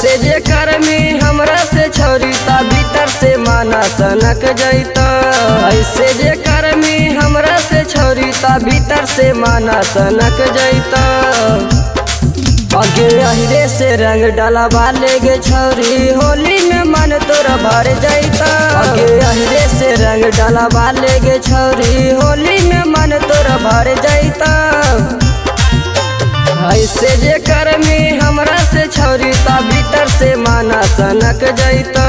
ऐसे जे कर्मी हमरा से छोरी ता भीतर से माना सनक जैता। ऐसे जे कर्मी हमरा से छोरी ता भीतर से माना सनक जैता। आगे अहिरे से रंग डाला बाले गे छोरी होली में मन तोरा भर जैता। आगे अहिरे से रंग डाला बाले गे छोरी होली में मन तोरा भर जैता। ऐसे जे कर्मी हमरा से छोरी ता भीतर से माना सनक जैता।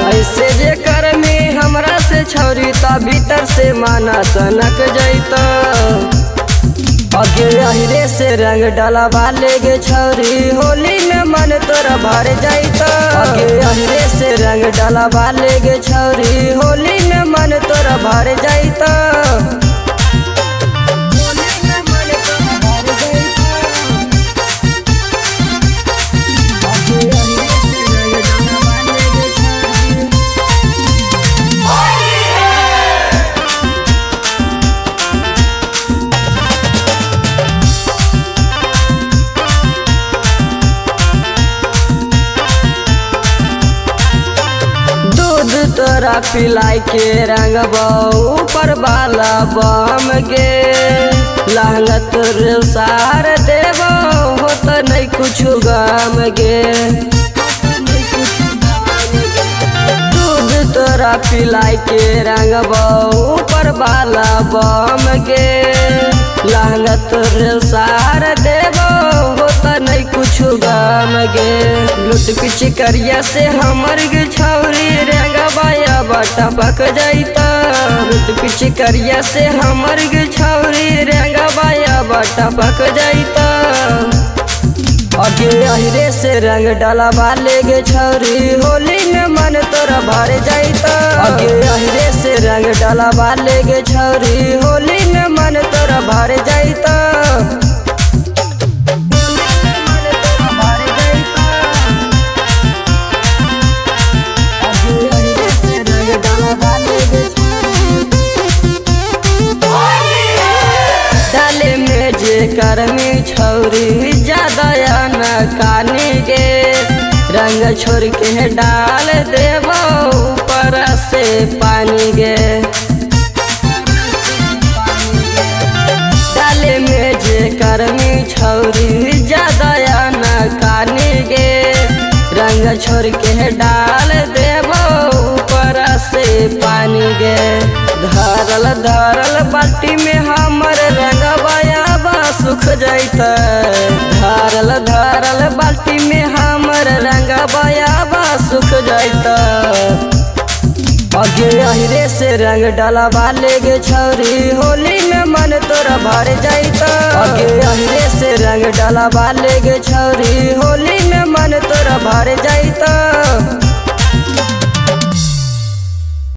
ऐसे जे कर्मी हमरा से छोरी ता भीतर से माना सनक जैता। आगे अहिरे से रंग डाला बाले गे छोरी होली में मन तोरा भर जैता। आगे अहिरे से रंग डाला बाले गे छोरी होली में मन तोरा भर जैता। तोरा पिलाई के रंग ऊपर वाला बम गे लहंगा तोर सार देवो हो तो नहीं कुछ गम गे। दूध तोरा पिलाई के रंग ऊपर वाला बम गे लहंगा तोर सार देवो हो तो नहीं कुछ गम गे। लुट पिचकरिया से हमर गे छौरी रंगबाया बटा पक जैता। लुट पिचकरिया से हमर गे छौरी रंगबाया बटा पक जैता। आगे अहिरे से रंग डाला बाले गे छोरी होली में मन तोरा भर जैता। आगे अहिरे से रंग डाला बाले गे छोरी होली में मन तोरा भर जैता। डाले में जे कर्मी छौरी ज्यादा न कानी गे रंग छोड़ के डाल देवो ऊपर से पानी गे। डाले में जे कर्मी छौरी ज्यादा न कानी गे रंग छोड़ के डाल देवो ऊपर से पानी गे। धरल धरल बाल्टी में हमर रंगबाया बा सुख जैता। धरल धरल बाल्टी में हमर रंगबाया बा सुख जैता। आगे अहिरे से रंग डाला बाले गे छोरी होली में मन तोरा भर जैता। आगे अहिरे से रंग डाला बाले गे छोरी होली में मन तोरा भर जैता।